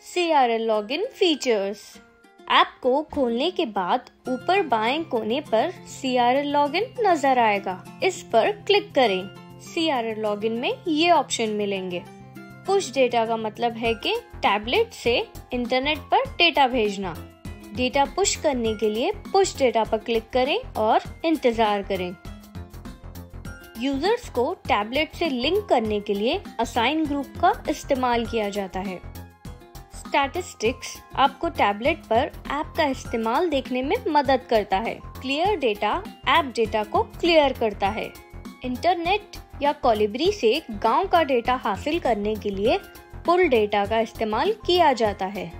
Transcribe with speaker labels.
Speaker 1: CRL login features. App को खोलने के बाद ऊपर बाएं कोने पर CRL लॉगिन नजर आएगा। इस पर क्लिक करें। CRL लॉगिन में ये ऑप्शन मिलेंगे। पुश डेटा का मतलब है कि टैबलेट से इंटरनेट पर डेटा भेजना। डेटा पुश करने के लिए पुश डेटा पर क्लिक करें और इंतजार करें। यूजर्स को टैबलेट से लिंक करने के लिए असाइन ग्रुप का इस्तेमाल किया जाता है। स्टैटिस्टिक्स आपको टैबलेट पर ऐप का इस्तेमाल देखने में मदद करता है। क्लियर डेटा ऐप डेटा को क्लियर करता है। इंटरनेट या कोलिब्री से गांव का डेटा हासिल करने के लिए पुल डेटा का इस्तेमाल किया जाता है।